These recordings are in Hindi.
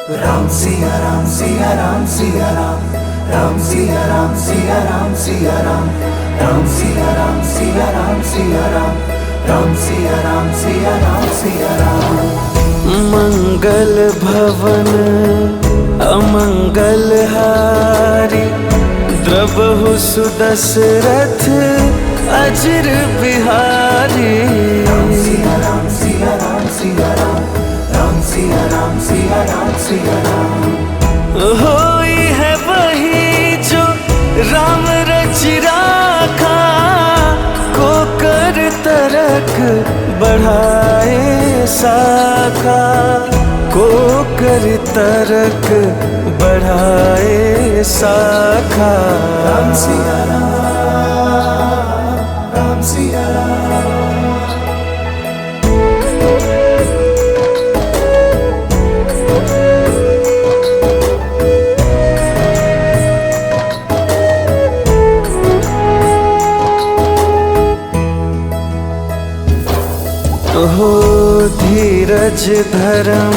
Ram Siya Ram Siya Ram Siya Ram Ram Siya Ram Siya Ram Siya Ram Ram Siya Ram Siya Ram Siya Ram Ram Siya Ram Siya Ram Siya Ram मंगल भवन अमंगल हारी द्रवहु सुदशरथ अजर Bihari. Ram Siya Ram Siya Ram Siya Ram Ram Siya Ram Siya Ram Siya Ram होई है वही जो राम रच राखा, को कर तरक बढ़ाए साखा, को कर तरक बढ़ाए साखा। Ram Siya Ram Ram Siya Ram हो धीरज धर्म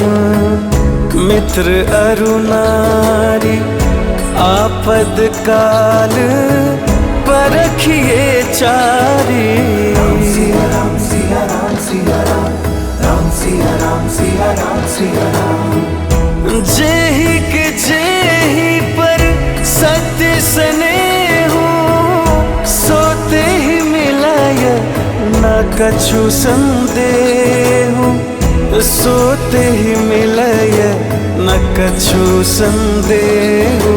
मित्र अरुनारी, आपद काल परखिए चारी। Ram Siya Ram Siya Ram Siya Ram Ram Siya Ram Siya Ram Siya Ram जेहि के जेहि पर सत्य स्नेहु, सोते ही मिलाय न कछु संदेहु, सोते ही मिलय न कछु संदेहु।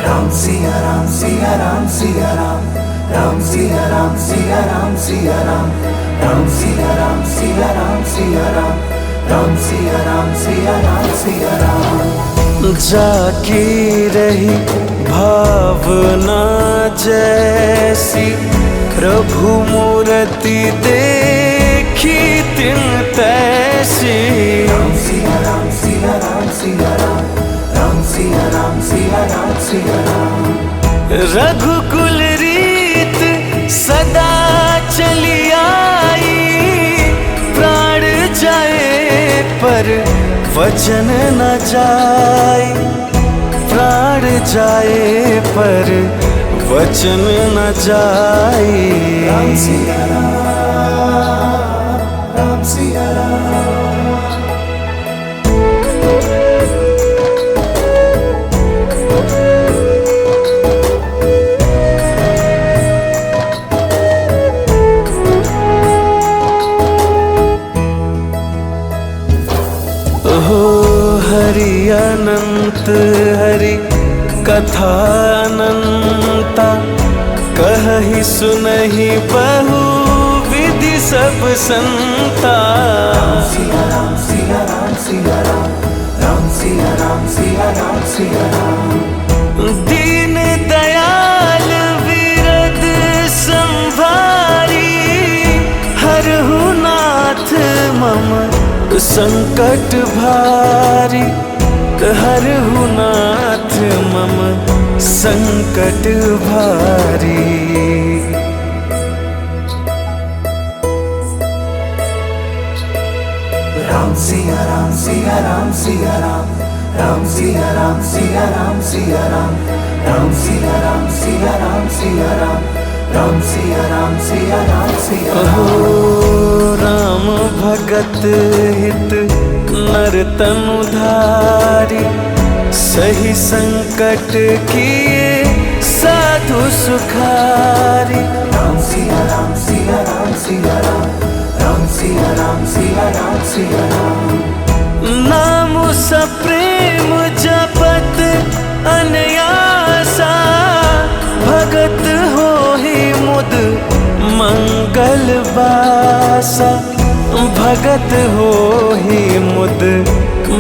Ram Siya Ram Siya Ram Siya Ram Ram Siya Ram Siya Ram Siya Ram Ram Siya Ram Siya Ram Siya Ram Ram Siya Ram Siya Ram Siya Ram जाकी रही भावना जैसी, प्रभु मूर्ति देखी तिन तैसी। Ram Siya Ram Siya Ram Siya Ram Ram Siya Ram Siya Ram Siya Ram रघुकुल रीत सदा चली आई, प्राण जाए पर वचन न जाए, प्राण जाए पर वचन न जाए। Ram Siya Ram Ram Siya Ram हो हरि अनंत हरि कथा अनंता, कहहि सुनहि बहु विधि सब संता। Ram Siya Ram Siya Ram Siya Ram Ram Siya Ram Siya Ram Siya Ram Deen Dayal विरद संभारी, हरहु नाथ मम संकट भारी, हरहु नाथ मम संकट भारी। Ram Siya Ram Siya Ram Siya Ram Ram Siya Ram Siya Ram Siya Ram Ram Siya Ram Siya Ram Siya Ram Ram Siya Ram Siya Ram Siya हो Ram राम भगत हित नर तनु धारी, सही संकट किए साधु सुखारी। Ram Siya Ram Siya Ram Siya Ram Ram Siya Ram Siya Ram Siya Ram नाम सप्रेम जपत अनयासा, भगत हो ही मुद मंगल बासा, भगत हो ही मुद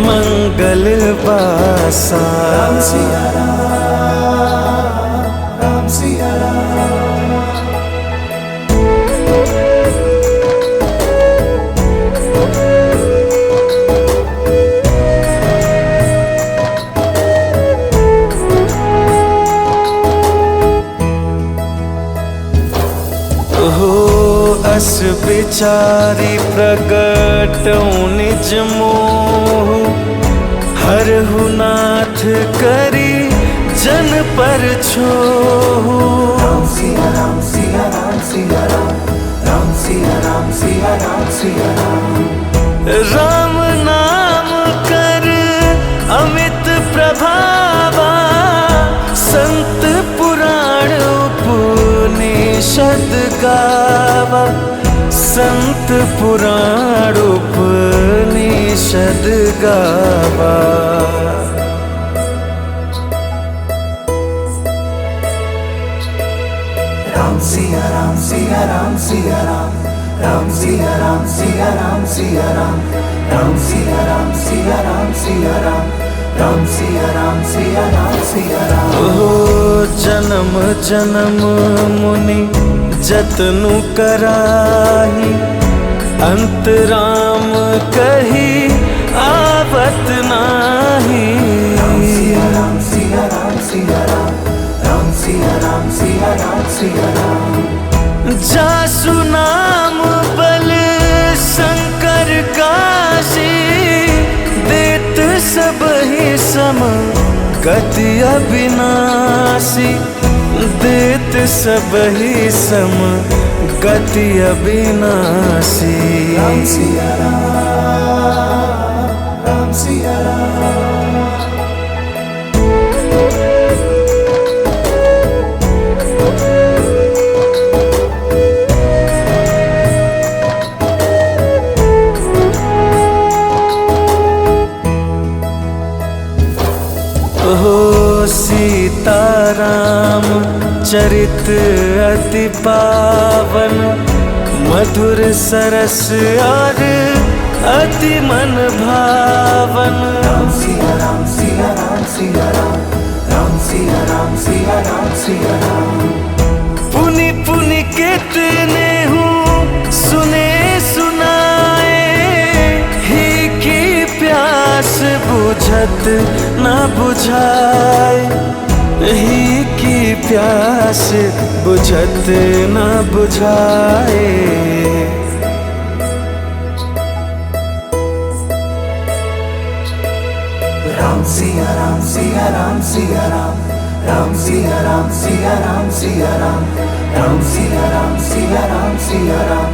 मंगल बासा। Ram Siya Ram Ram Siya Ram बस बिचारी प्रगट निज मोह, हरहु नाथ करी जन पर छोह। राम सिया राम सिया राम सिया राम, राम सिया राम सिया राम सिया राम। राम नाम कर अमित प्रभावा, संत पुराण उपनिषद गावा, संत पुराण उपनिषद गावा। राम सिया राम सिया राम सिया राम, राम सिया राम सिया राम सिया राम, राम सिया राम सिया राम सिया राम, राम सिया राम सिया राम सिया राम। हो जन्म जन्म मुनि जतनु कराही, अंत राम कही आवत नाही। राम सिया राम सिया राम सिया राम, राम सिया राम सिया राम सिया राम। जासु नाम बल शंकर काशी, देत सबहि सम गति अविनाशी, देत सबहि सम गति अविनाशी। राम सिया राम, राम सिया राम। हो सीताराम चरित अति पावन, मधुर सरस और अति मन भावन। राम सिया राम सिया राम सिया राम, राम सिया राम सिया राम सिया राम। पुनि पुनि कितने हूँ सुने सुनाए, ही की प्यास बुझत न बुझाए, ही की प्यास बुझत न बुझाए। राम सिया राम सिया राम सिया राम, राम सिया राम सिया राम सिया राम, राम सिया राम सिया राम सिया राम,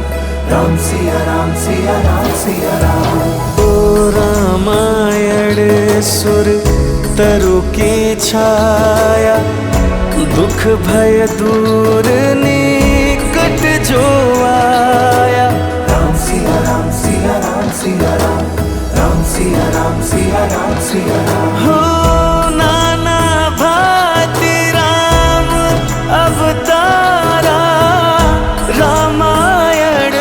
राम सिया राम सिया राम सिया राम। ओ रामायण सुर तरु की छाया, दुख भय दूर निकट जो आया। राम सिया राम सिया राम सिया राम, राम सिया राम सिया राम सिया राम। हो नाना भांति राम अवतारा, रामायण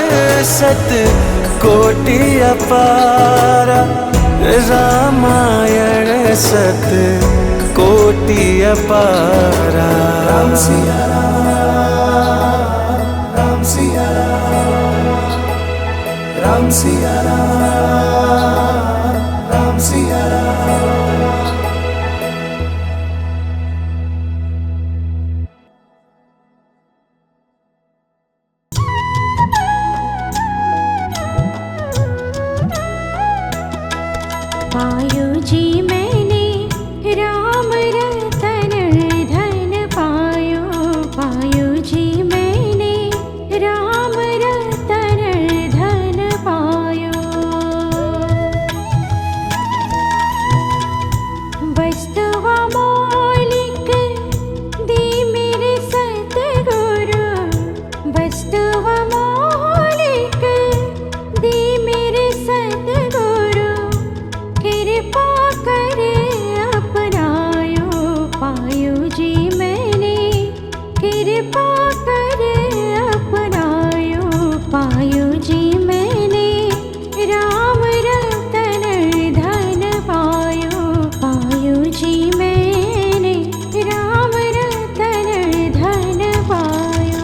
सत कोटि अपारा, रामायण सत कोटि अपारा। राम सिया राम, राम सिया राम, राम सिया राम, राम सिया राम। पायो जी मैंने राम रतन धन पायो, पायो जी मैंने राम रतन धन पायो। वस्तु मौलिक दी मेरे सतगुरु, वस्तु मौलिक दी मेरे सतगुरु, कृपा करे अपनायो, पायो जी मैंने कृपा करे अपनायो, पायो जी मैंने राम रतन धन पायो, पायो जी मैंने राम रतन धन पायो।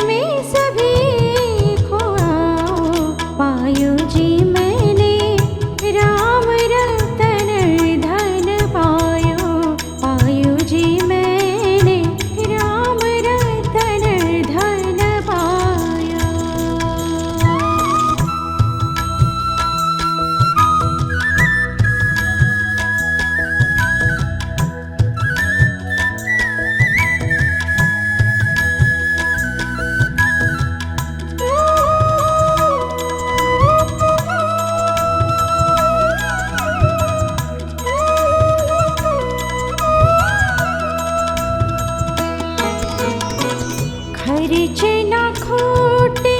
में सभी खुआओ पायो जी मैंने राम रतन धन पायो पायो जी मैंने राम रतन धन पायो। खर्च न खोटे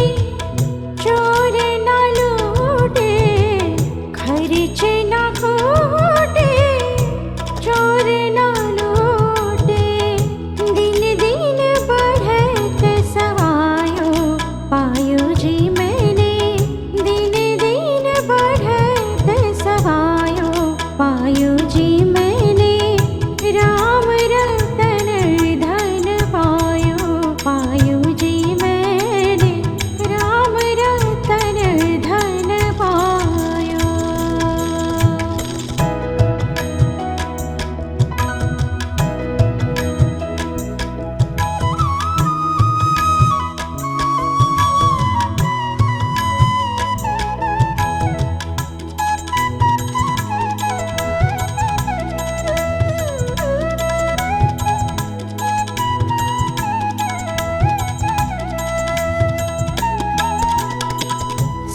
चोर न लूटे खर्च न खोटे चोर न लूटे दिन दिन बढ़त सवायो पायो जी मैंने दिन दिन बढ़त सवायो पायो जी मैंने राम रतन धन पायो पायो जी मैंने राम रतन धन पायो।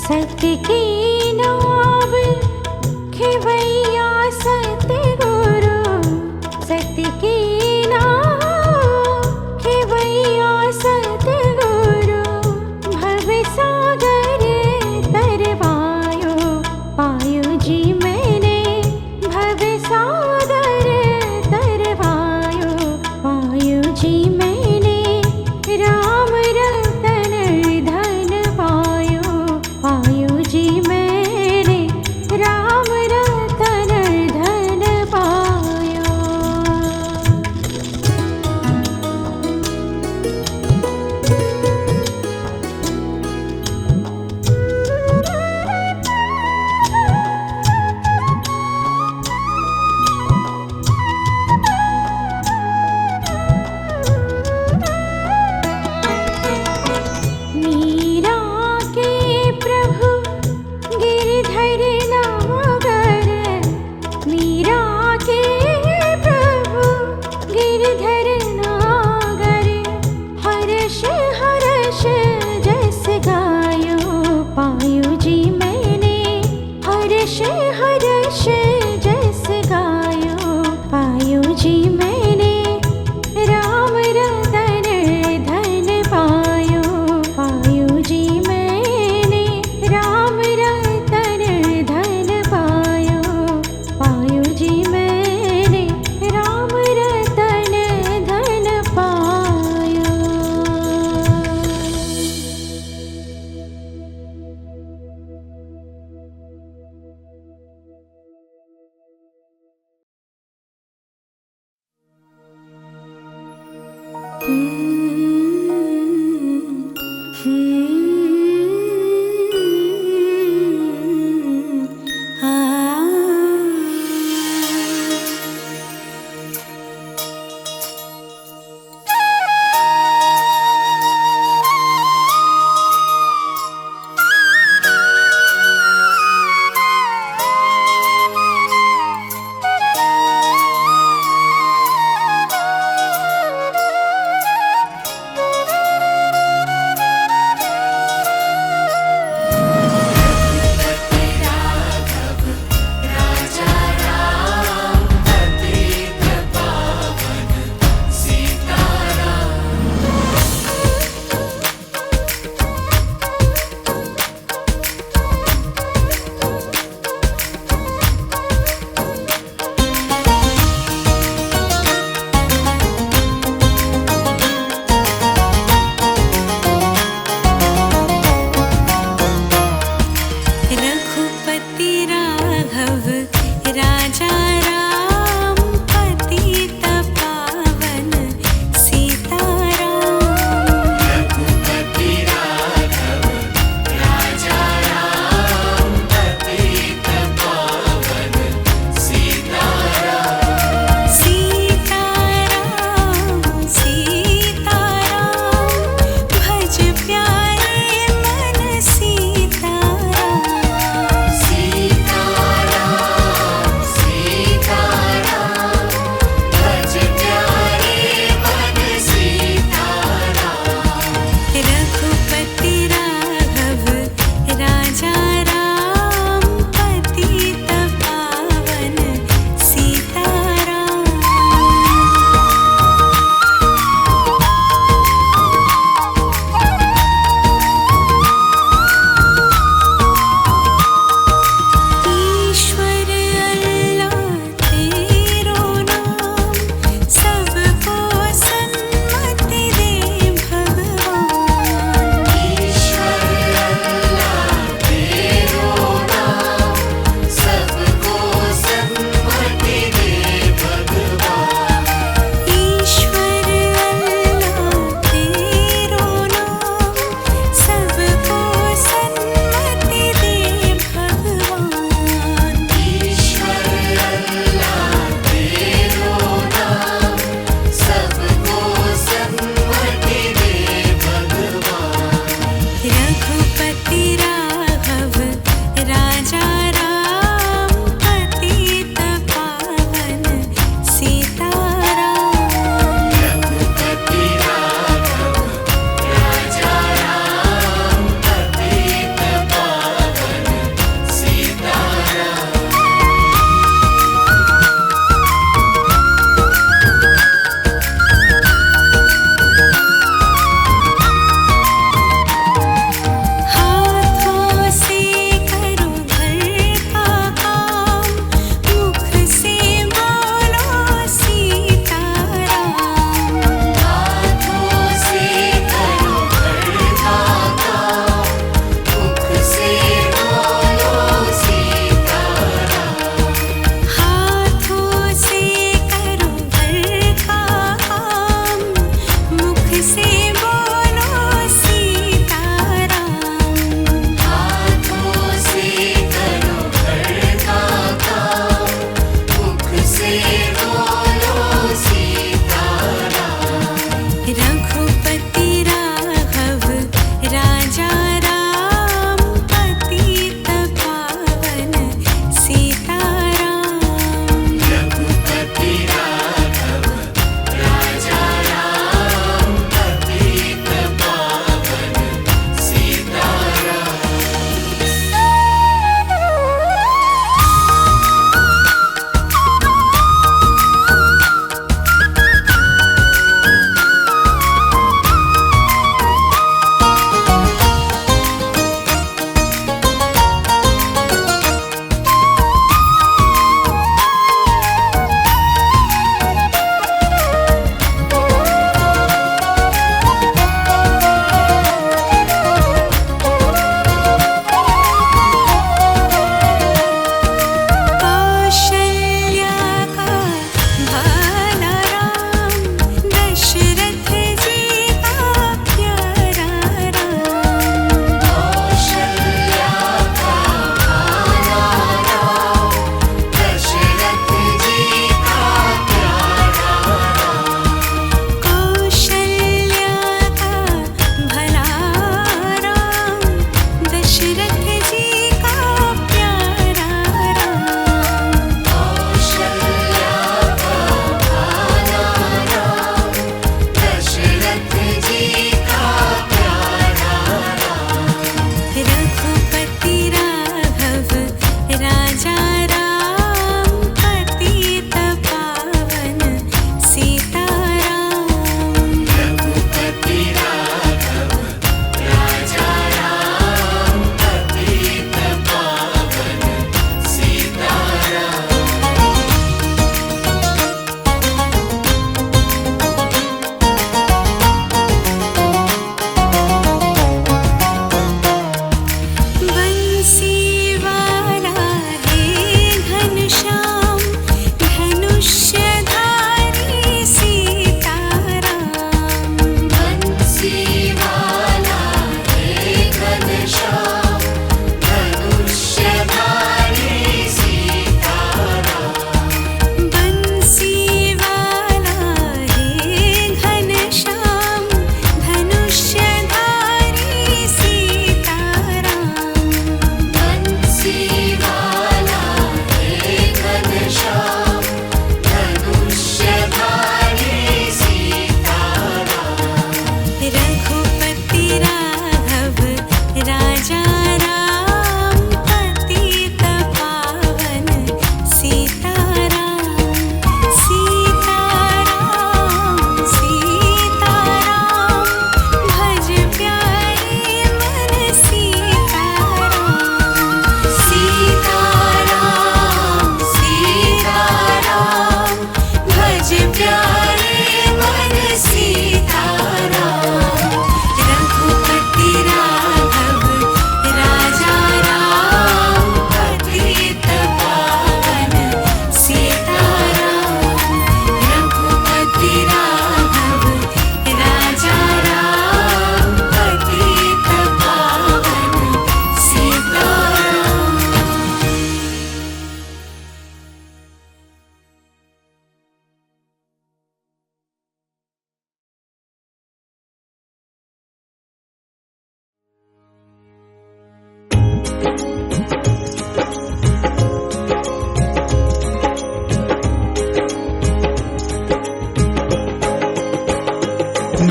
सत्य की नाव खेवैया सतगुरु सत्य की नाव खेवैया सतगुरु भव सागर तरवायो पायो जी मैंने भव सागर तरवायो पायो जी मैंने राम रतन धन पायो पायो जी मैंने राम रतन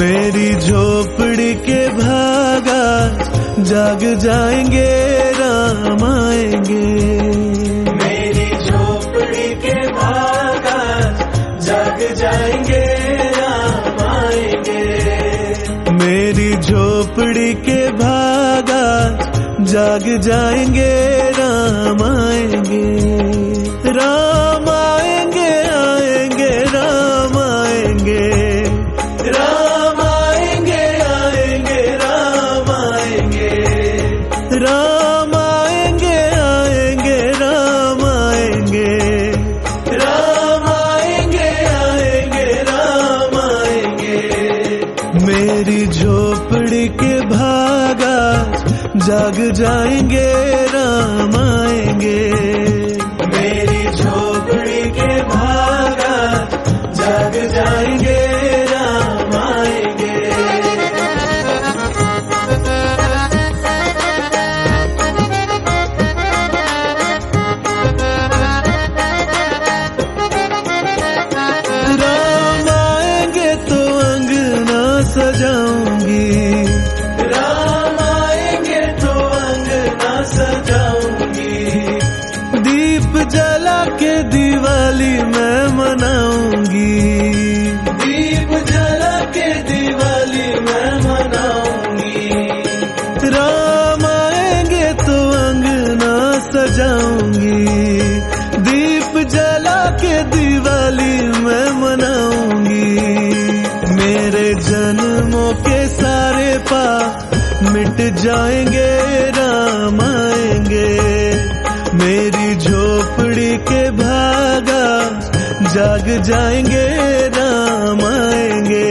मेरी झोपड़ी के भागा जाग जाएंगे राम आएंगे। मेरी झोपड़ी के भागा जाग जाएंगे राम आएंगे। मेरी झोपड़ी के भागा जाग जाएंगे राम आएंगे। राम आएंगे आएंगे राम आएंगे। राम आएंगे आएंगे राम आएंगे। राम आएंगे आएंगे राम आएंगे। राम आएंगे आएंगे राम आएंगे। मेरी झोपड़ी के भागा जाग जाएंगे राम आएंगे। मेरी झोपड़ी के भागा जाग जाएंगे राम आएंगे। राम आएंगे तो अंगना सजाऊंगी। राम आएंगे तो अंगना सजाऊंगी। दीप जला के दिवाली मैं मनाऊंगी। दीप जला के दिवाली मैं मनाऊंगी। राम आएंगे तो अंगना सजाऊंगी। दीप जला के दिवाली मैं मनाऊंगी। मेरे जन्मों के सारे पाप मिट जाएंगे राम आएंगे। मेरी झोपड़ी के भागा जाग जाएंगे राम आएंगे।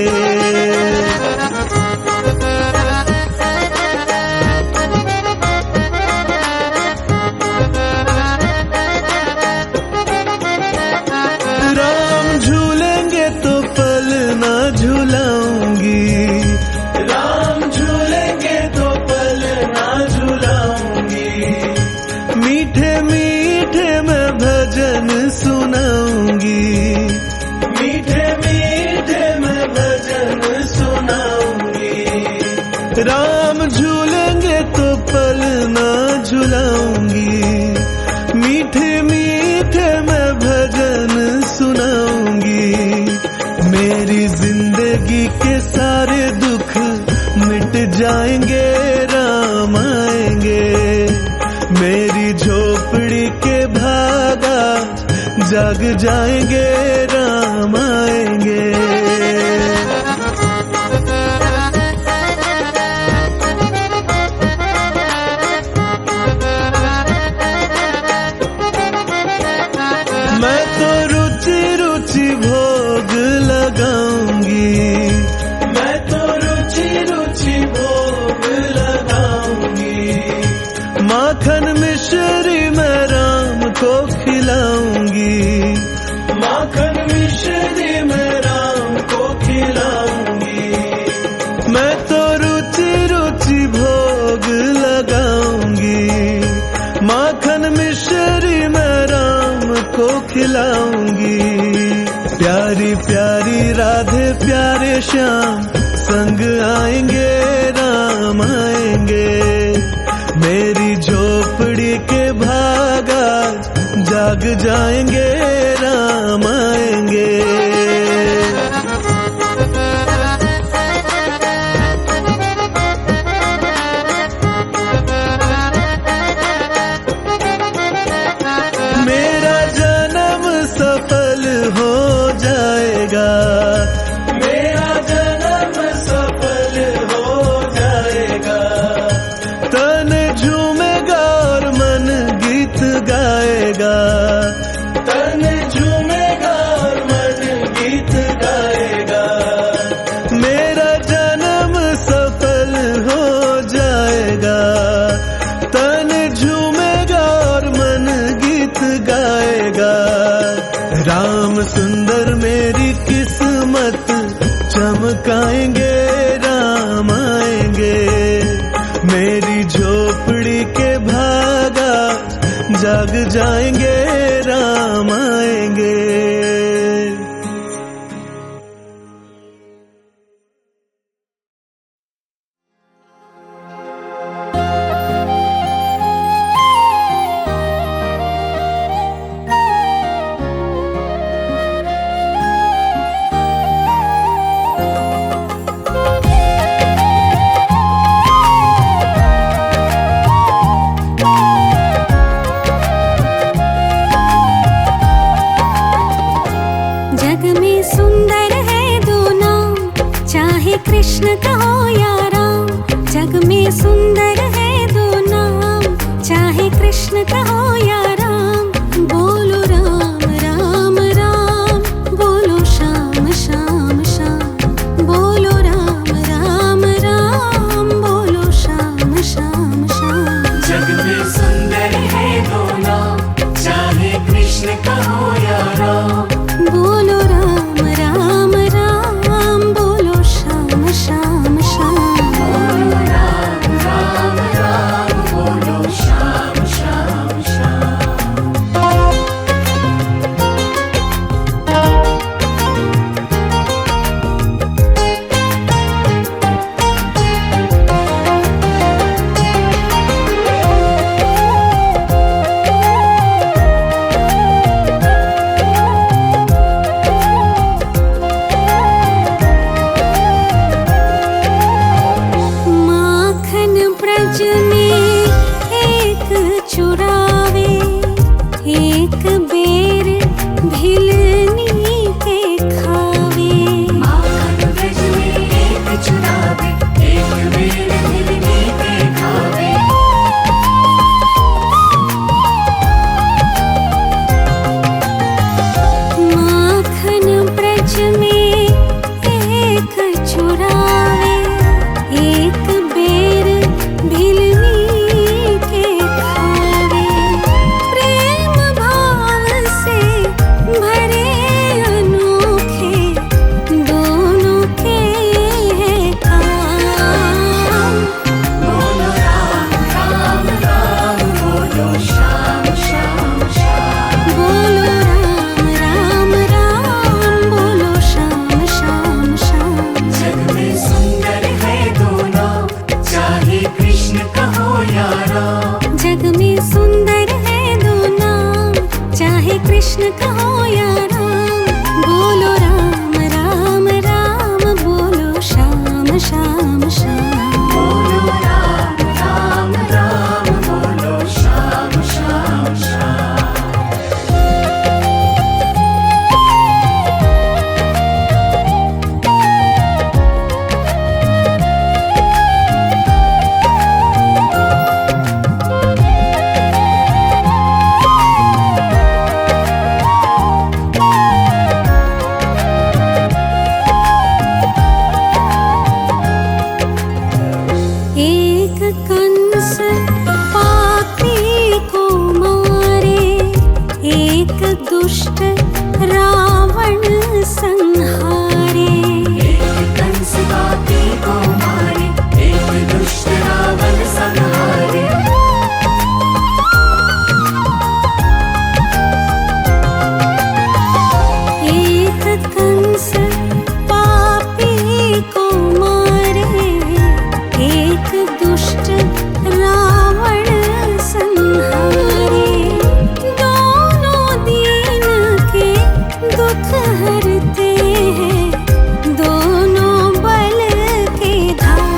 राम झूलेंगे तो पलना झूलाऊंगी। राम झूलेंगे तो पलना झूलाऊंगी। मीठे मीठे मैं भजन सुनाऊंगी। मीठे मीठे मैं भजन सुनाऊंगी। राम झूलेंगे तो पलना झूलाऊंगी। मीठे मीठे मैं भजन सुनाऊंगी। मेरी जिंदगी के सारे दुख मिट जाएंगे राम आएंगे। मेरी झोपड़ी के भागा जाग जाएंगे राम आएंगे। मैं तो रुचि रुचि भोग लगाऊंगी। मैं तो रुचि रुचि भोग लगाऊंगी। माखन मिश्री मैं राम को खिलाऊंगी। माखन मिश्री मैं राम को खिलाऊंगी। मैं तो रुचि रुचि भोग लगाऊंगी। माखन मिश्री मैं राम को खिलाऊंगी। प्यारी प्यारी राधे प्यारे श्याम संग आएंगे राम आएंगे। मेरी झोपड़ी के भागा जाग जाएंगे राम आएंगे। मेरा जन्म सफल हो जाएगा। मेरा जन्म सफल हो जाएगा। तन झूमेगा और मन गीत गाएगा। तन झूमेगा और मन गीत गाएगा। मेरा जन्म सफल हो जाएगा। तन झूमेगा और मन गीत गाएगा। राम सुंदर मेरी किस्मत चमकाएंगे राम आएंगे। मेरी झोपड़ी के भागा जाग जाएंगे राम आएंगे। सुंदर है दो नाम, चाहे कृष्ण कहो या राम। बोलो राम राम राम, बोलो श्याम श्याम श्याम। बोलो राम राम राम, बोलो श्याम श्याम श्याम। जग में सुंदर है दो नाम, चाहे कृष्ण कहो या राम। बोलो राम राम राम, बोलो श्याम श्याम श्याम। बोलो राम राम राम, बोलो श्याम श्याम श्याम। माखन ब्रज में एक चुरावे, एक बेर भिलनी के खावे। माखन ब्रज में एक चुरावे, एक बेर भिलनी के खावे। माखन ब्रज में एक चुरावे, एक बेर भिलनी के खावे। प्रेम भाव से भरे अनोखे दोनों के हैं काम। बोलो राम राम राम, बोलो श्याम श्याम श्याम। बोलो राम राम राम, बोलो श्याम श्याम श्याम। जग में सुंदर है दो नाम, चाहे कृष्ण कहो या राम। जग में सुंदर है दो नाम, चाहे कृष्ण कहो या राम। बोलो राम राम राम, बोलो श्याम श्याम श्याम। बोलो राम राम राम, बोलो श्याम श्याम श्याम। एक कंस पापी को मारे, एक दुष्ट रावण संहारे। एक कंस पापी को मारे, एक दुष्ट रावण संहारे। एक कंस पापी को मारे, एक दुष्ट रावण संहारे। दोनों दीन के दुख हरते हैं, दोनों बल के धाम।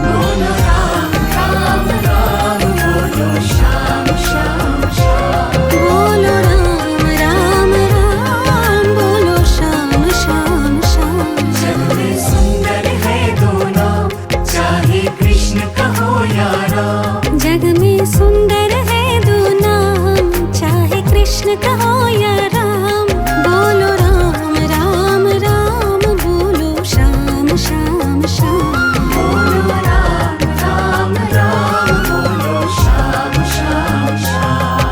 बोलो राम राम राम, बोलो श्याम श्याम श्याम। बोलो राम राम राम, बोलो श्याम श्याम श्याम। जग में सुंदर है दो नाम, चाहे कृष्ण कहो या राम। जग में सुंदर है दो नाम, चाहे कृष्ण कहो या राम। बोलो राम राम राम, बोलो श्याम श्याम श्याम। बोलो राम राम राम, बोलो श्याम श्याम श्याम।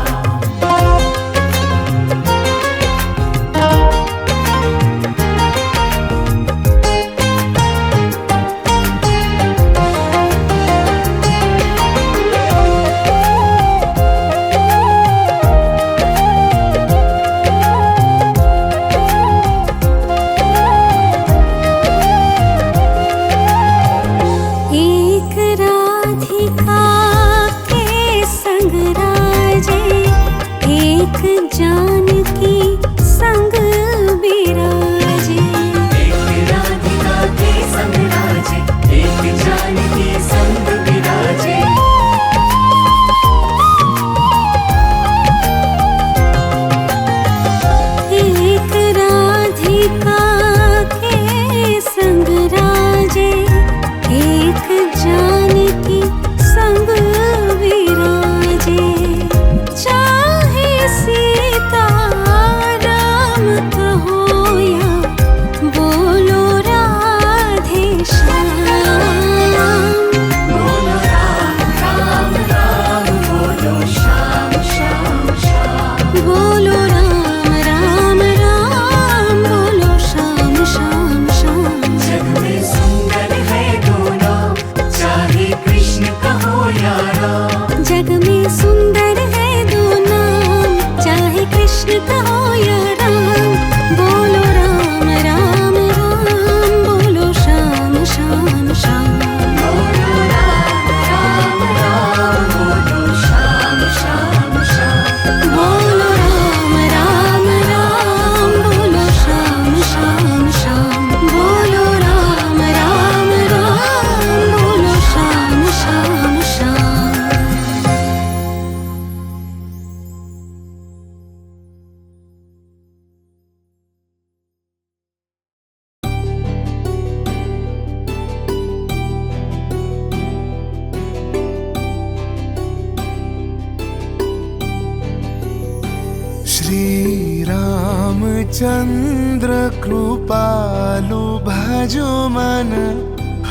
चंद्र कृपालु भजो मन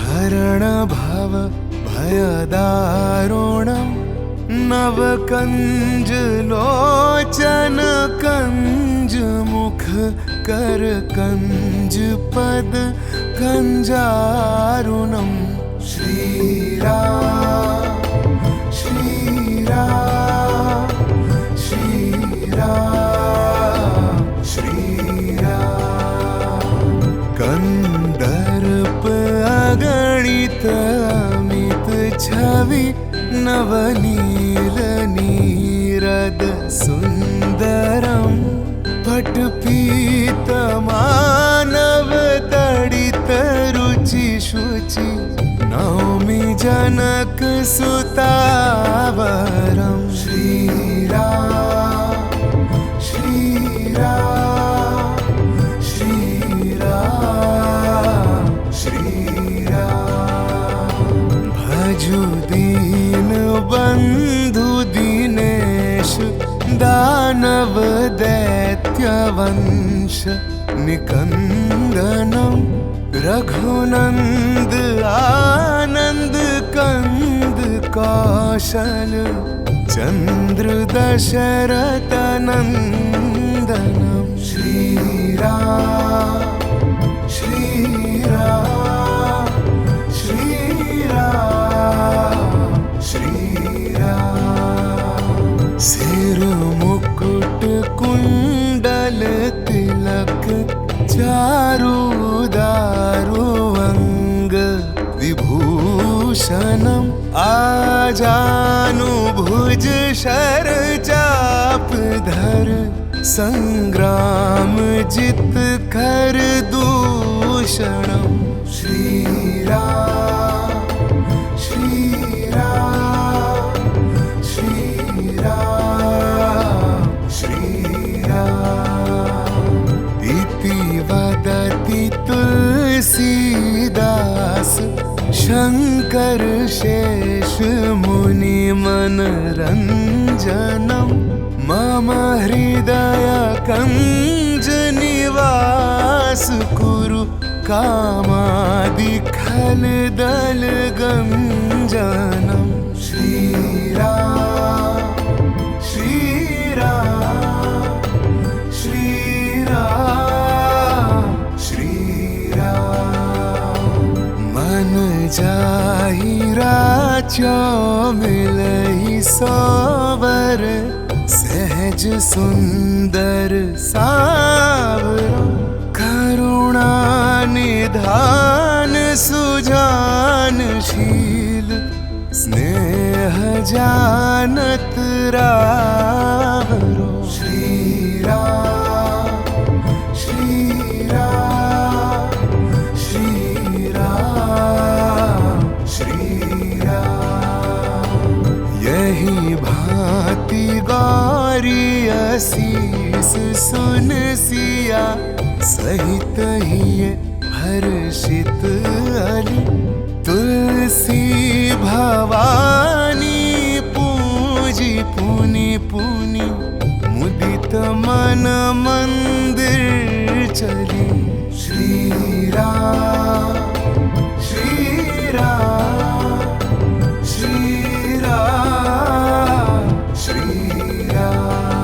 हरण भव भयदारुणम् नव कंज लोचन कंज मुख कर कंज पद कंजारुणम् श्रीराम श्रीराम श्रीराम श्रीराम कंदर्प अगणित अमित छवि नवनील नीरद सुंदरम पटपीत मानव तडित रुचि शुचि नौमि जनक सुतावरम श्रीराम श्रीराम श्रीराम श्रीराम भजु दीन बंधु दीनेश दानव दैत्य वंश निकंदनम रघुनंद आनंद कंद कौशल चंद्र दशरथ नंदनम श्रीराम श्रीराम श्रीराम श्रीराम सिर मुकुट कुंडल तिलक चारु दारु अंग विभूषणम आजानु भुज शर चाप धर संग्राम जित कर दूषणम श्रीराम श्रीराम श्रीराम श्रीराम इति वदति तुलसीदास शंकर शेष मुनि मनरंजनम मम हृदय कंज निवास कुरु कामादिखल दल गंजनम श्रीराम श्रीराम श्रीराम श्रीराम मन जाहि राचो मिलहि सोवर सहज सुंदर सावरो करुणा निधान सुजानशील स्नेह जानत रावरो श्रीराम श्रीराम श्रीराम श्रीराम यही भांति गौरी असीस सुन सिया सहित ही हर्षित अली तुलसी भवानी पूजी पुनि पुनि मुदित मन मंदिर चली श्रीराम श्रीराम श्रीराम श्रीराम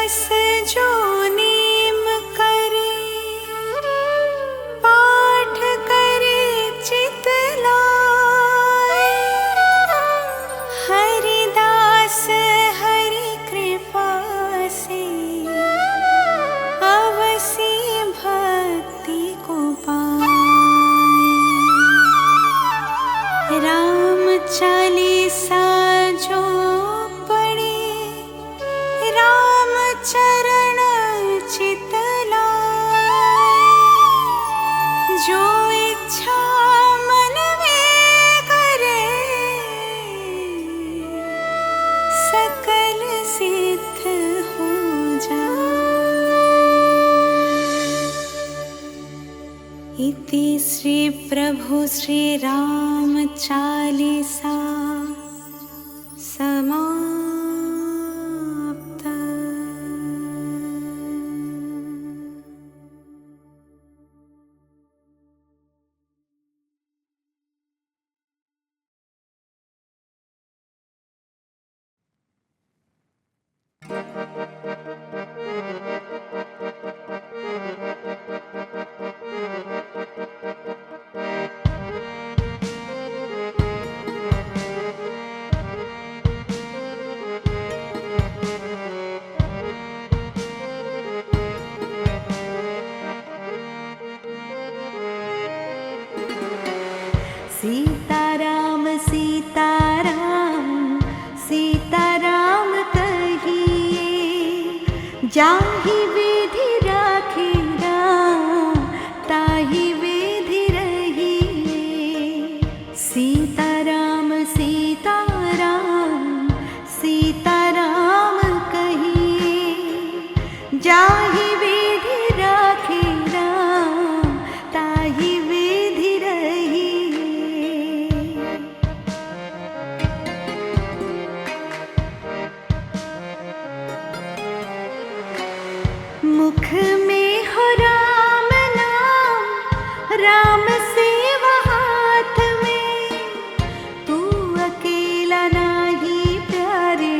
दास जो नेम करे, पाठ करे चित लाए। हरिदास हरि कृपा से अवसी भक्ति को पाए। राम चालीसा जो पढ़े, राम चरण चित लाए। जो इच्छा मन में करे, सकल सिद्ध हो जाए। इति श्री प्रभु श्री राम चालीसा समाप्त। सीताराम सीताराम सीताराम कहिए। जाहि विधि राखे राम, ताहि विधि रहिए। सीताराम सीताराम सीताराम कहिए। जाहि विधि राखे राम, ताहि विधि रहिए। मुख में हो राम नाम, राम सेवा हाथ में। तू अकेला नाही प्यारे,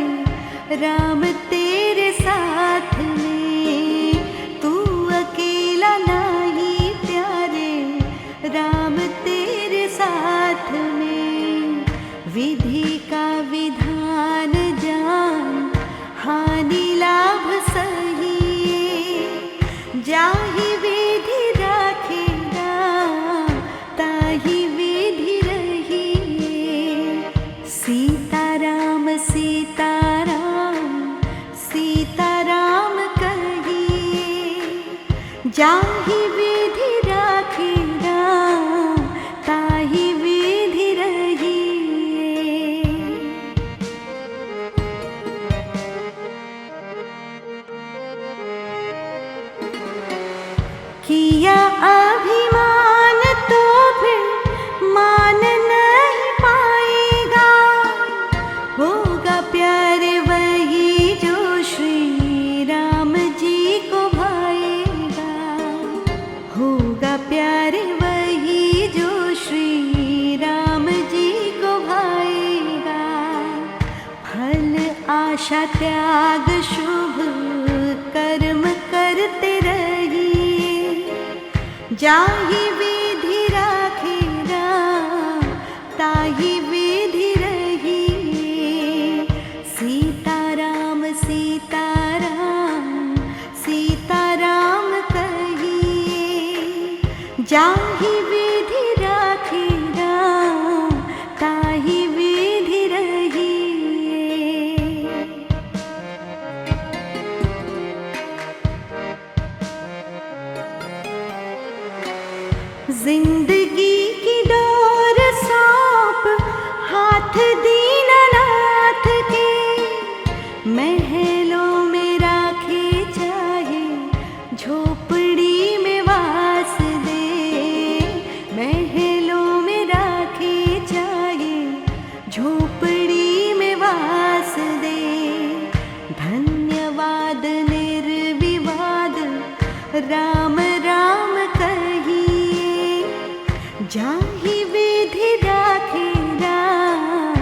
राम तेरे साथ में। तू अकेला नहीं प्यारे, राम तेरे साथ में। विधि का विधान जान, हानि लाभ सही। जाहि विधि राखे राम, ताहि विधि रहिए। सीताराम सीताराम सीताराम कहिए। जाहि विधि राखे राम, ताहि विधि रहिए। किया अभिमान तो फिर मान नहीं पाएगा। होगा प्यारे वही जो श्री राम जी को भाएगा। होगा प्यारे वही जो श्री राम जी को भाएगा। फल आशा त्याग शुभ कर्म करते रहिए। जाहि विधि राखे राम, ताहि विधि रहिए। सीताराम सीताराम सीताराम कहिए। जाहि विधि राखे राम, ताहि विधि रहिए। जिंदगी की डोर सौंप हाथ दीनानाथ के। महलों में राखे चाहे, झोपड़ी में वास दे। महलों में राखे चाहे, झोपड़ी में वास दे। धन्यवाद निर्विवाद राम राम कहिए। जाहि विधि राखे राम,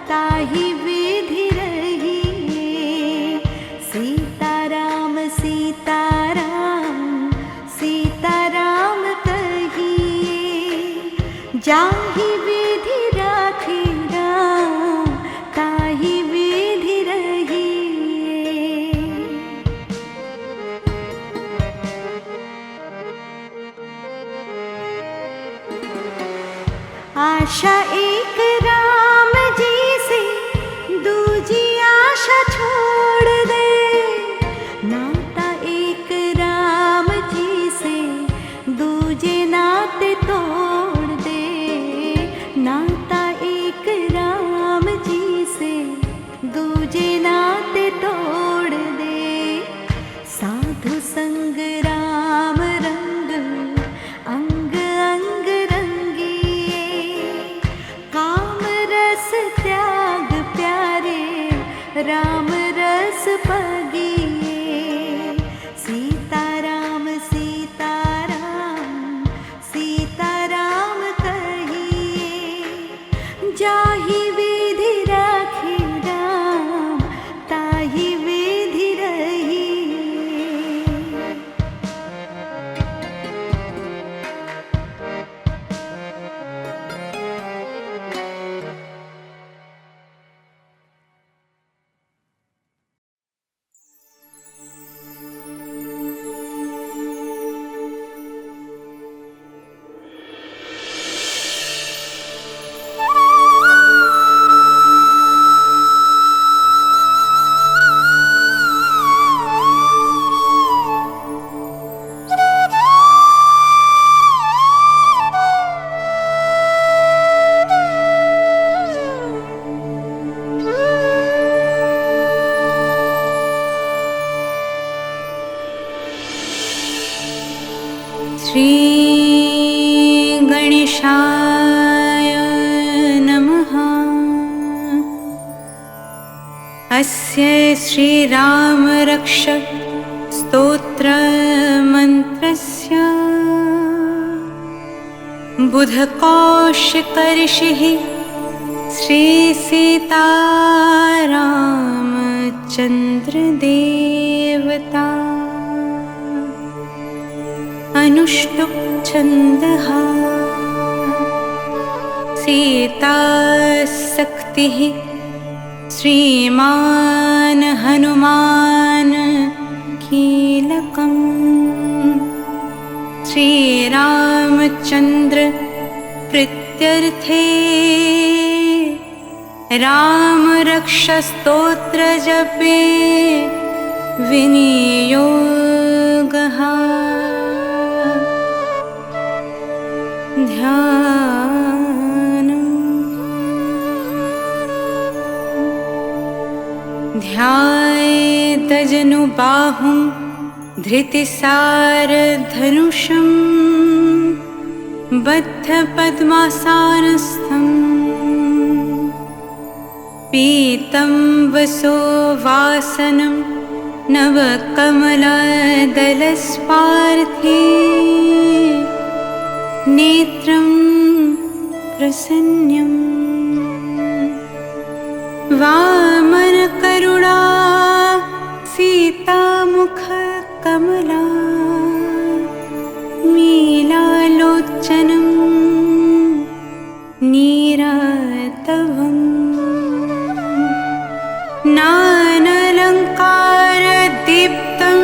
ताहि विधि रहिए। सीताराम जाहि विधि राखे राम ताहि विधि रहिए। आशा एक राम जी से दूजी आशा छोड़ दे, नाता एक राम जी से दूजे नाते तोड़ दे, नाता एक राम जी से दूजे नाते तोड़ दे। साधु संग राम रंग अंग अंग रंगिए, काम रस त्याग प्यारे राम रस पगिए। सीताराम सीताराम सीताराम कहिए, जाहि विधि राखे राम ताहि विधि रहिए। श्री गणेशाय नमः। अस्य श्रीरामरक्ष स्तोत्रमन्त्रस्य बुधकौशिकऋषिः श्रीसीतारामचन्द्रदेवता अनुष्टुप् छन्दः। सीताशक्तिः श्रीमान् हनुमान् कीलकम्। श्रीरामचन्द्र प्रीत्यर्थे रामरक्षस्तोत्रजपे विनियोगः। ध्यायेदजनुबाहुं धृतिसारधनुषं बद्धपद्मासनस्थं। पीतं वसोवासनं नवकमलदलस्पार्थे। नेत्रं प्रसन्नम् वामनकरुणा सीतामुखकमला। मीलालोचनं नीरातवम् नानालङ्कारदीप्तं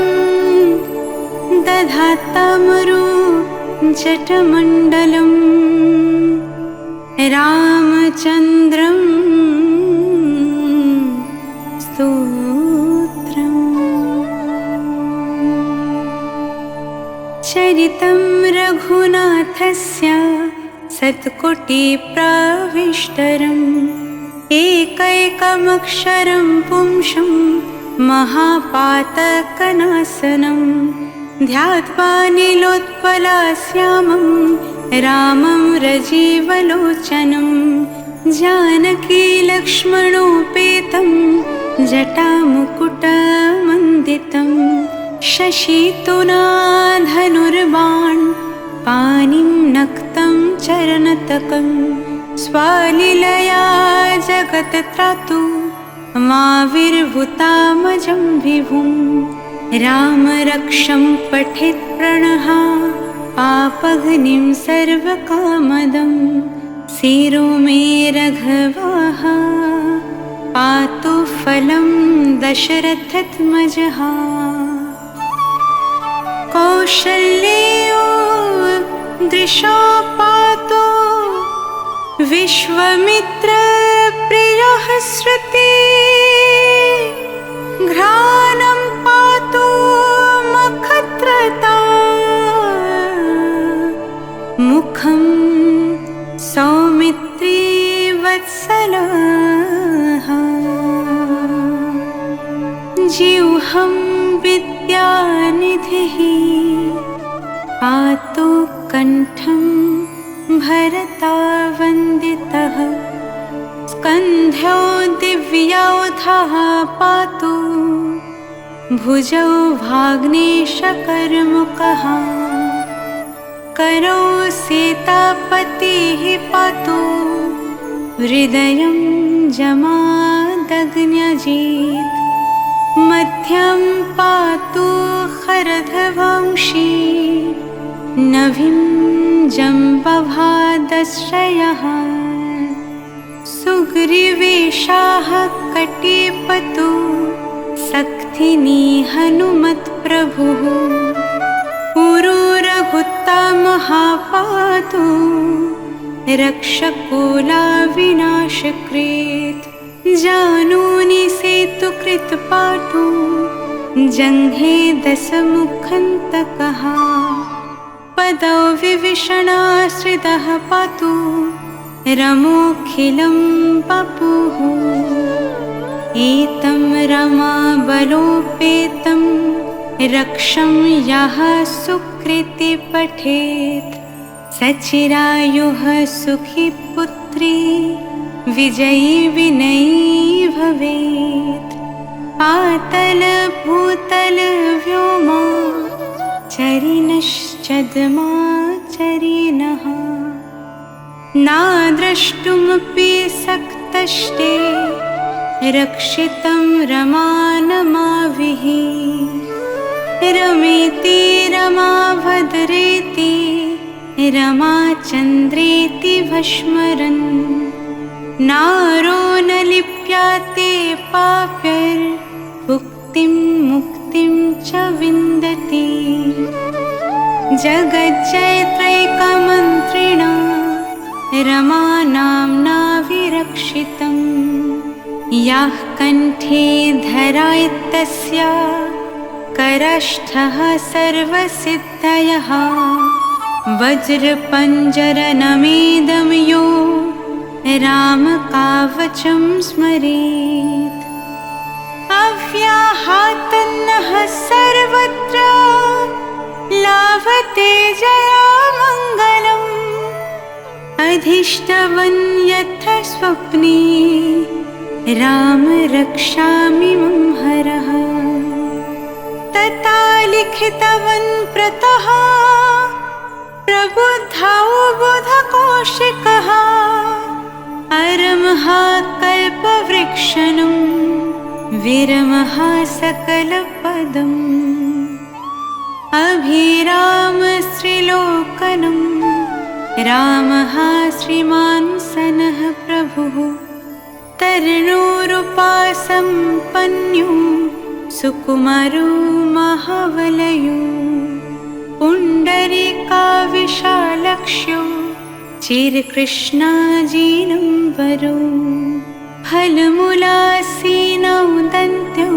दधातामरु जटमण्डलं। रामचन्द्रं स्तोत्रम्। चरितं रघुनाथस्य सत्कोटिप्रविष्टरम्। एकैकमक्षरं पुंसं महापातकनाशनं। ध्यात्वा नीलोत्पलाश्यामं रामं रजीवलोचनं। जानकी लक्ष्मणोपेतं जटामुकुटमण्डितं। शशितुनाधनुर्बाण पाणिं नक्तं चरणतकं। स्वालीलया जगत्त्रातु माविर्भूतामजं विभुं। रामरक्षं पठेत् प्रणः पापघ्निं सर्वकामदम्। शिरो मे रघवाः पातु फलं दशरथात्मजः कौसल्यो दृशो पातु विश्वामित्रप्रियः श्रुते घ्राणं पातु मखत्रता मुखं सौमित्री वत्सलः जिह्वं विद्यानिधिः पातु कण्ठं भरतावन्दितः स्कन्धौ दिव्यौधः पातु भुजौ भाग्नेशकर्मुकः करौ सीतापतिः पातु हृदयं जमादग्न्यजित् मध्यं पातु खरधवंशी नभिं जम्बभादश्रयः सुग्रीवेशाः कटिपतु सक्थिनी हनुमत्प्रभुः पुरुरभुत्तमः पातु रक्षकोलाविनाशकृत् जानूनि सेतुकृत् पातु जङ्घे दशमुखन्तकः पदौ विभीषणाश्रितः पातु रमोऽखिलं वपुः एतं रमाबलोपेतं रक्षं यः सुकृति पठेत् सचिरायुः सुखी पुत्री विजयी विनयी भवेत् पातल भूतल व्योमा चरिनश्चद्माचरिणः नाद्रष्टुमपि शक्तस्ते रक्षितं रमानमाविः रमेति रमाभद्रेति रमाचन्द्रेति भस्मरन् नारो न लिप्याते पाप्यैर्भुक्तिं मुक्तिं च विन्दति जगज्जयत्रैकमन्त्रिणा रमानाम्ना विरक्षितं यः कण्ठे धरायत्तस्य करष्ठः सर्वसिद्धयः वज्रपञ्जरनमेदं यो रामकावचं स्मरेत् अव्याहतन्नः सर्वत्र लाभते जयामङ्गलम् अधिष्ठवन् यथा स्वप्ने राम रक्षामि मम हरः तथा लिखितवन् प्रतः प्रबुद्धौ बुधकौशिकः अरमः कल्पवृक्षणं विरमः सकलपदम् अभिरामश्रीलोकनं रामः श्रीमान् सनः प्रभुः तरुणोरुपासम्पन्यो सुकुमारो महाबलयो पुण्डरीकाविशालक्ष्यो चिरकृष्णाजीनम्बरो फलमूलासीनौ दन्त्यौ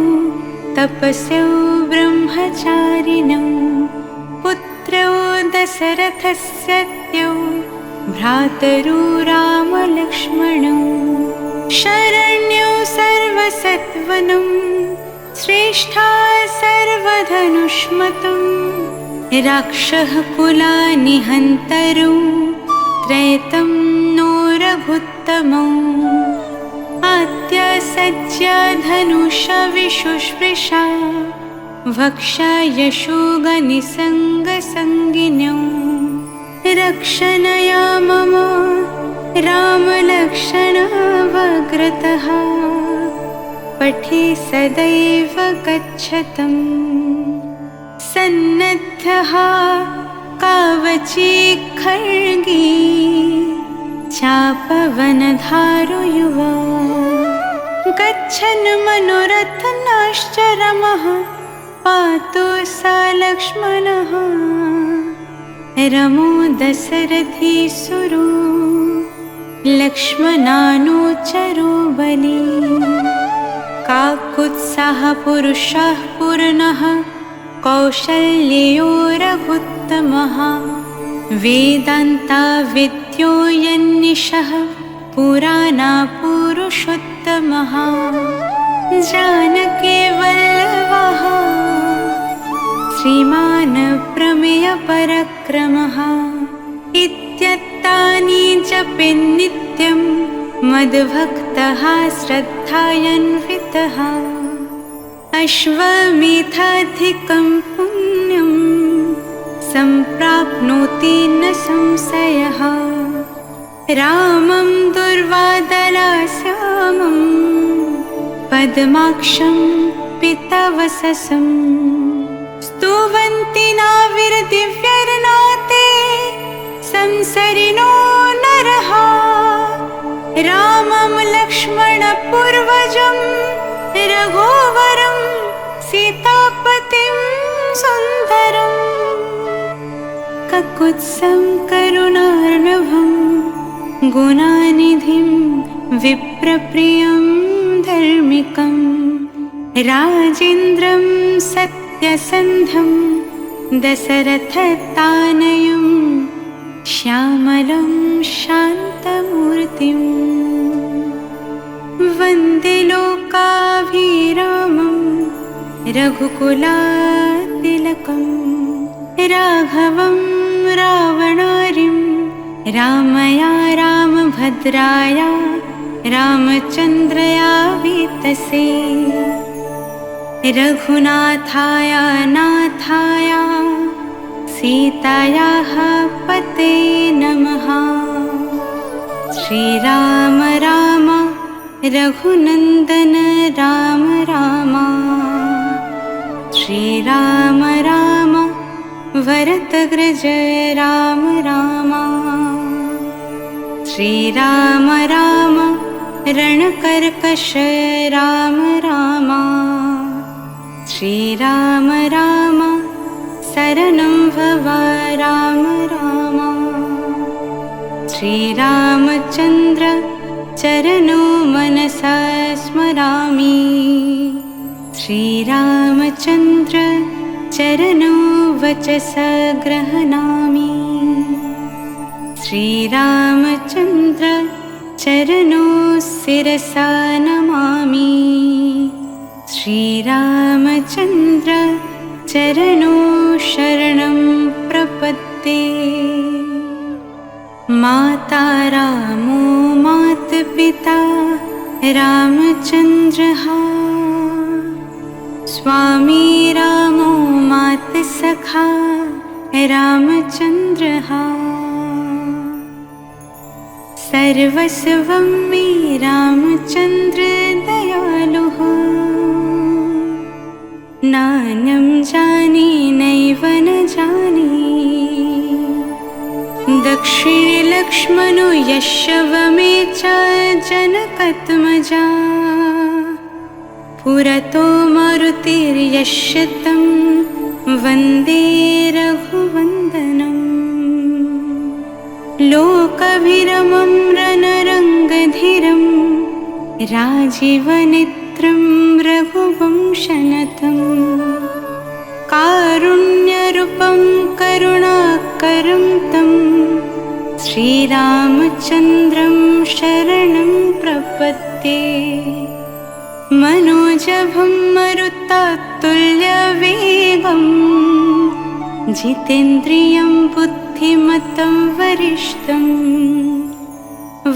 तपस्यौ ब्रह्मचारिणौ पुत्रौ दशरथस्य त्यौ भ्रातरौ रामलक्ष्मणौ शरण्यौ सर्वसत्त्वनं श्रेष्ठा सर्वधनुष्मतं राक्षः कुलानिहन्तरौ त्रैतं नो रघुत्तमौ आद्यसज्जा धनुषविशुष्पृशा भक्षा यशोगनिसङ्गसङ्गिन्यौ रक्षणया मम रामलक्ष्मणवग्रतः पठे सदैव गच्छतम् सन्नद्धः कावची खड्गी चापवनधारो युवा गच्छन् मनोरथनाश्चरमः पातु स लक्ष्मणः रमो दशरथी सुरो लक्ष्मणानुचरो बली काकुत्साह पुरुषः पूर्णः कौशल्यो रघुत्तमः वेदान्ता विद्यो यन्निशः पुराणा पुरुषोत्तमः जानकी वल्लभः श्रीमान् प्रमेय पराक्रमः इत्येतानि जपेन् नित्यं मद्भक्तः श्रद्धयान्वितः अश्वमेधाधिकं पुण्यं सम्प्राप्नोति न संशयः रामं दुर्वादलाश्यामं पद्माक्षं पीतवससं स्तुवन्ति नाविर्दिव्यर्नाते संसरिणो नरः रामं लक्ष्मणपूर्वजं रघुवरं सीतापतिं सुन्दरम् ककुत्सं करुणार्णवं गुणानिधिं विप्रप्रियं धर्मिकं राजेन्द्रं सत्यसन्धं दशरथतानयं श्यामलं शान्तमूर्तिम् वन्दे लोकाभिरामं रघुकुलातिलकं राघवं रावणारिं रामया रामभद्राया रामचन्द्रया वेतसे रघुनाथाय नाथाय सीतायाः पते नमः श्रीराम राम रघुनन्दन राम राम श्रीराम राम भरतग्रज राम राम श्रीराम राम रणकर्कश राम राम श्रीराम राम शरणं भव राम राम श्रीरामचन्द्र चरणो मनसा स्मरामि श्रीरामचन्द्र चरणो वचसा गृह्णामि श्रीरामचन्द्र चरणो शिरसा नमामि श्रीरामचन्द्र चरणो शरणं प्रपद्ये माता रामो मातपिता रामचन्द्रः स्वामी रामो मातसखा रामचन्द्रः सर्वस्वं मे रामचन्द्र दयालुः नान्यं जाने नैव न जाने दक्षिणे लक्ष्मणो यशवमे च जनकात्मजा पुरतो मारुतिर्यस्य तं वन्दे रघुवन्दनं लोकभिरमं रणरङ्गधीरं राजीवनेत्रं रघुवंशनतं कारुण्यरूपं करुणाकरं तं श्रीरामचन्द्रं शरणं प्रपद्ये मनोजभं मरुतातुल्यवेगं जितेन्द्रियं बुद्धिमतं वरिष्ठं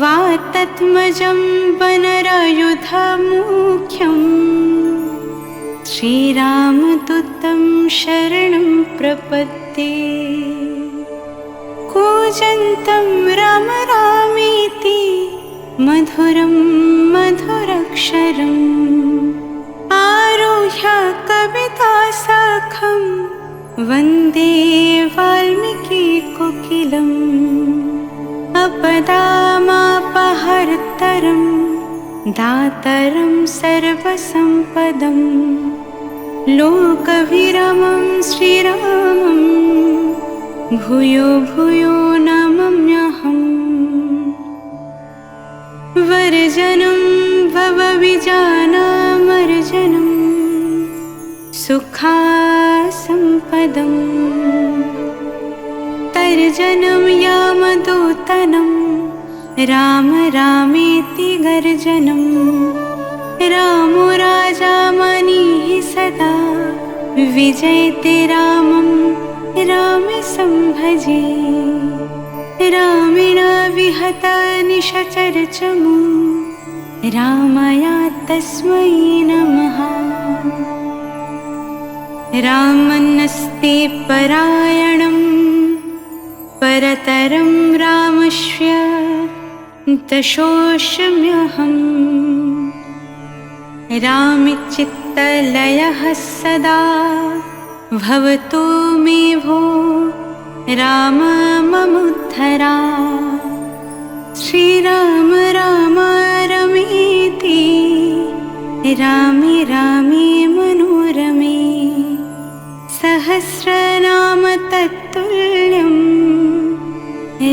वातात्मजं वनरायुधमुख्यं श्रीरामदूतं शरणं प्रपद्ये कूजन्तं राम रामेति मधुरं मधुराक्षरम् आरुह्य कविताशाखं वन्दे वाल्मीकिकोकिलम् अपदां परं दातरं सर्वसम्पदं लोकविरामं श्रीरामं भूयो भूयो नमाम्यहम्। वर्जनं भवविजानामर्जनं सुखासम्पदम् तर्जनं यामदूतनं राम रामेति गर्जनं रामो राजा मनिः सदा विजयते रामं रामे संभजे। रामेण विहता निशाचरचमू रामाय तस्मै नमः। रामन्नस्ति परायणं परतरं रामस्य दशोऽस्म्यहम्। रामे चित्तलयः सदा भवतु मे भो राम ममुद्धरा। श्रीराम राम रमेति रामे रामे मनोरमे सहस्रनाम तत्तुल्यं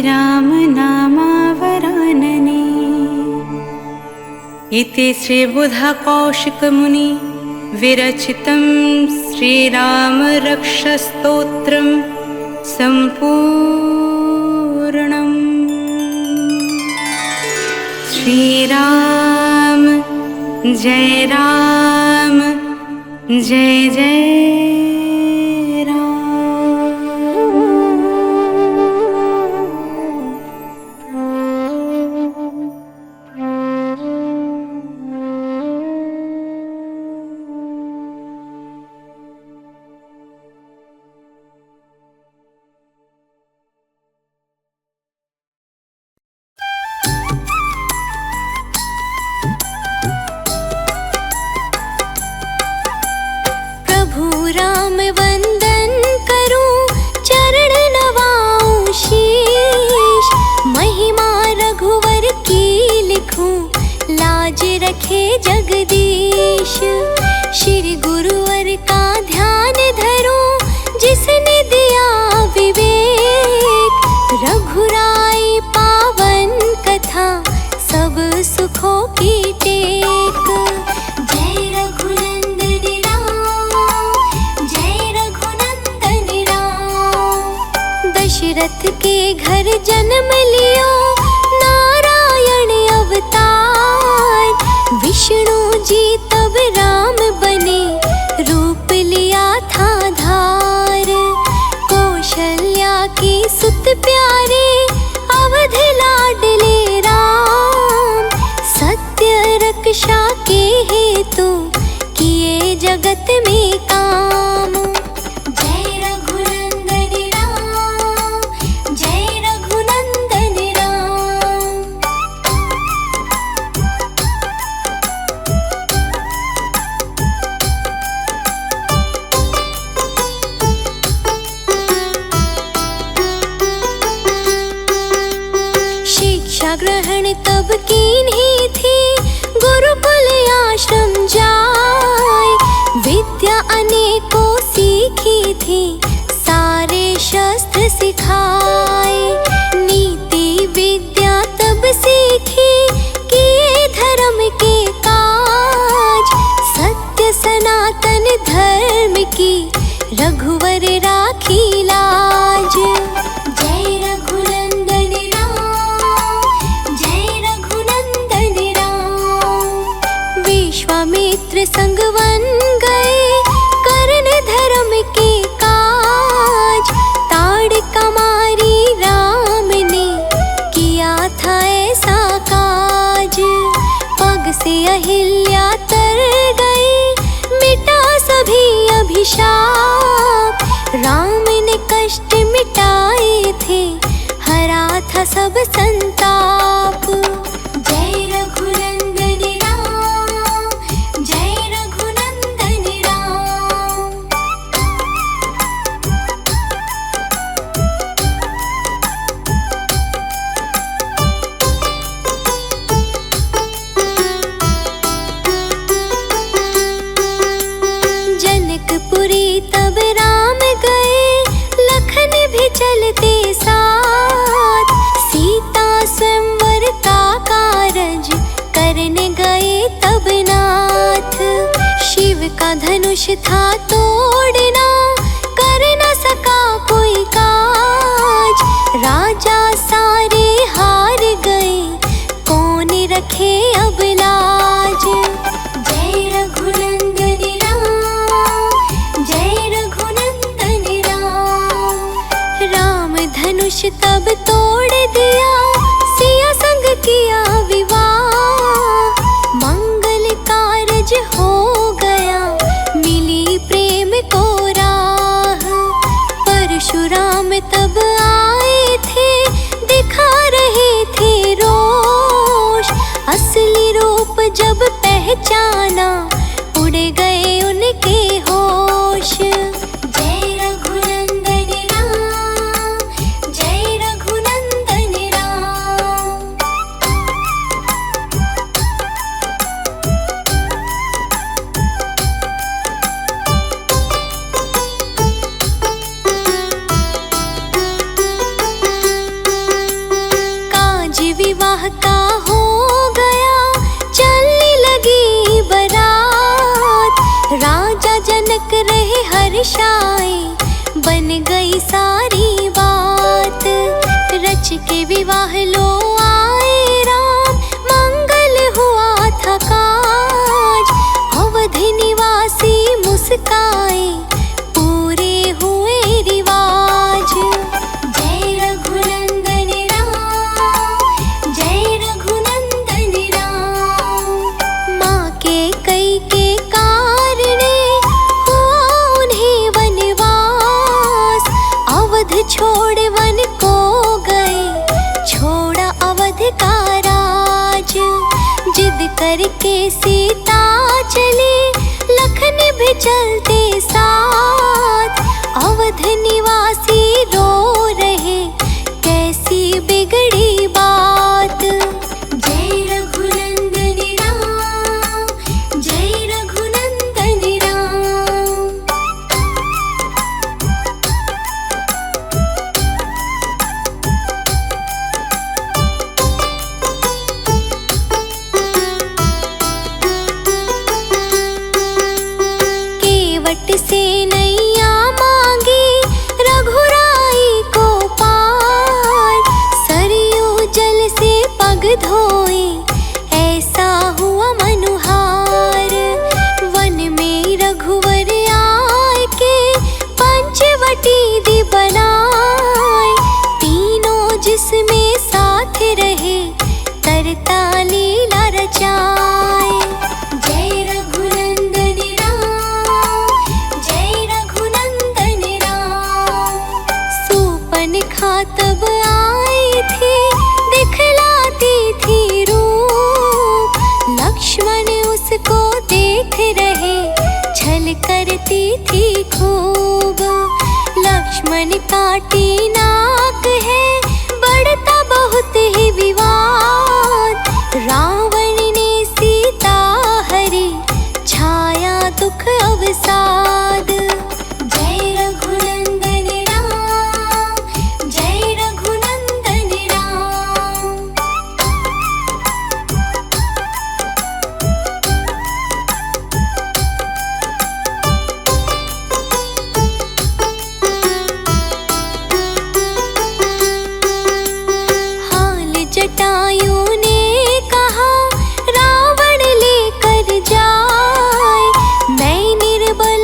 राम नामावरानने। इति श्री बुद्ध कौशिक मुनि विरचितं श्रीराम रक्ष स्तोत्रं सम्पूर्णम्। श्रीराम जय राम जय जय राम वंदन करूं चरण नवाऊं शीश। महिमा रघुवर की लिखूं लाज रखे जगदीश। श्री गुरुवर का ध्यान धरूं जिसने दिया विवेक। रघुराई पावन कथा सब सुखों की टेक। जय रघुनंदन राम जय रघुनंदन राम। दशरथ के घर जन्म लियो नारायण अवतार। विष्णु जी तब राम बने रूप लिया था धार। कौशल्या की सुत प्यारे अवध लाडले राम। सत्य रक्षा के हेतु किए जगत में काम। जय रघुनंदन राम जय रघुनंदन राम। शिक्षा ग्रहण तब कीन्ही थी गुरुकुल आश्रम जाय। विद्या अनेकों सीखी थी सारे शस्त्र सिखाए। नीति विद्या तब सीखी किए धर्म के काज। सत्य सनातन धर्म की रघुवर राखी लाज। जय रघुनंदन राम जय रघुनंदन राम। विश्वामित्र संग वन गए करन धर्म के काज। ताड़का मारी राम ने किया था ऐसा काज। पग से अहिल्या तर गई मिटा सभी अभिशाप। राम ने कष्ट मिटाए थे हरा था सब संताप। जय रघुनंदन राम जय रघुनंदन राम। जनकपुरी तब राम गए, लखन भी चलते साथ। सीता स्वयंवर का कारज करने गए तब नाथ। शिव का धनुष था तोड़ना, कर न सका कोई काज। राजा सारे हार गए, कौन रखे अब लाज। जय रघुनंदन राम, जय रघुनंदन राम। राम धनुष तब तोड़ दिया, सिया संग किया विवाह। मंगल कारज हो गया, मिली प्रेम को राह। परशुराम तब आए थे, दिखा रहे थे रोष। असली रूप जब पहचाना, उड़ गए उनके होश। जय रघुनंदन राम, जय रघुनंदन राम। काज विवाह का हो गया, चलने लगी बारात। राजा जनक रहे हर्षाए, बन गई सारी बात। रच के विवाह लो आए राम, मंगल हुआ था काज। अवध निवासी मुस्काए, पूरे हुए रिवाज। जय रघुनंदन राम, जय रघुनंदन राम। माँ के कई के कारणे हुआ उन्हें वनवास। अवध छोड़ वन को गए, छोड़ा अवध का राज। जिद करके सीता चली, लखन भी चलते साथ। अवध निवासी रो रहे, कैसी बिगड़ी बात। जय रघुनंदन राम, जय रघुनंदन राम। केवट से नैया मांगी, रघुराई को पार। सरयू जल से पग धोए, ऐसा हुआ मनुहार। वन में रघुवर आए के, पंचवटी दी बनाए। तीनों जिसमें साथ रहे, करता लीला रचाए। जय रघुनंदन राम, जय रघुनंदन राम। सूर्पनखा तब आई थी, दिखलाती थी रूप। लक्ष्मण उसको देख रहे, छल करती थी खूब। लक्ष्मण काटी नाक है, बढ़ता बहुत ही विवाद। रावण ने सीता हरी, छाया दुख अवसाद। जय रघुनंदन राम, जय रघुनंदन राम। हाल जटायु ने कहा, रावण लेकर जाए। मैं निर्बल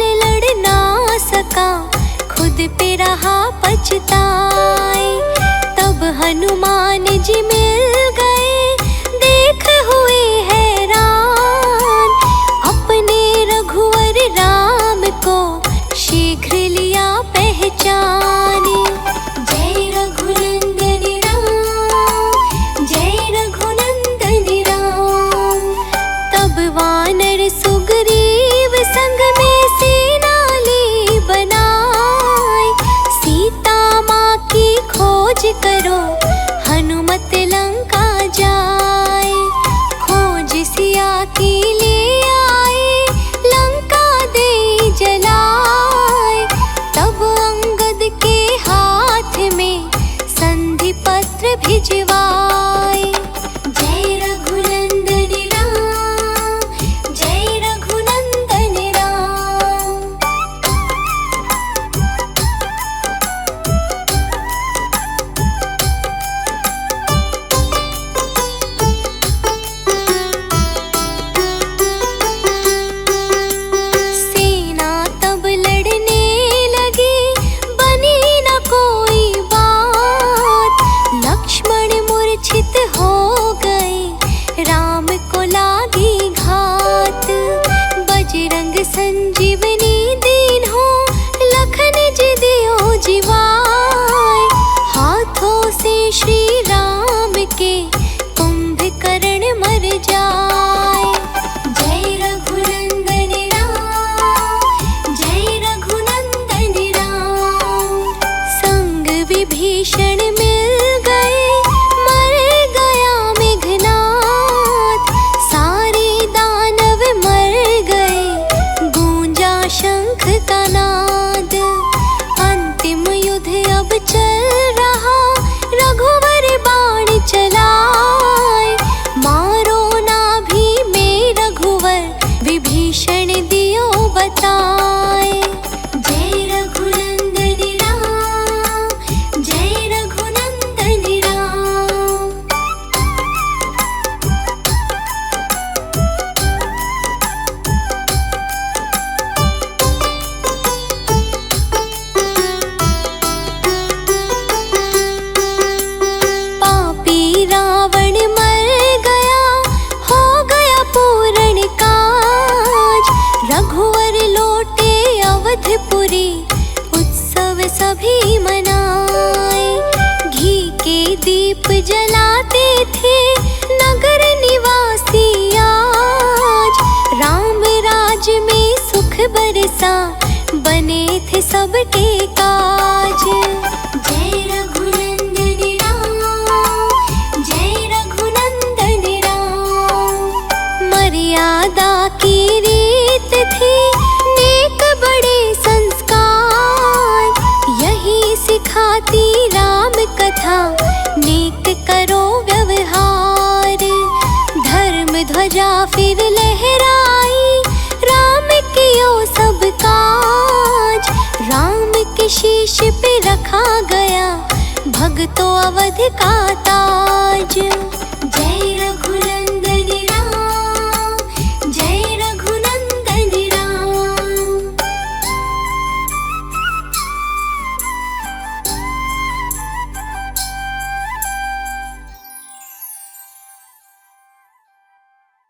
पूरी उत्सव सभी मनाए। घी के दीप जलाते थे नगर निवासी आज। राम राज में सुख बरसा बने थे सबके काज। जय रघुनंदन राम, जय रघुनंदन राम। मर्यादा की रीत थी नेक बड़े संस्कार। यही सिखाती राम कथा नेक करो व्यवहार। धर्म ध्वजा फिर लहराई राम कियो सब काज। राम के शीश पे रखा गया भक्तों अवध का ताज। जय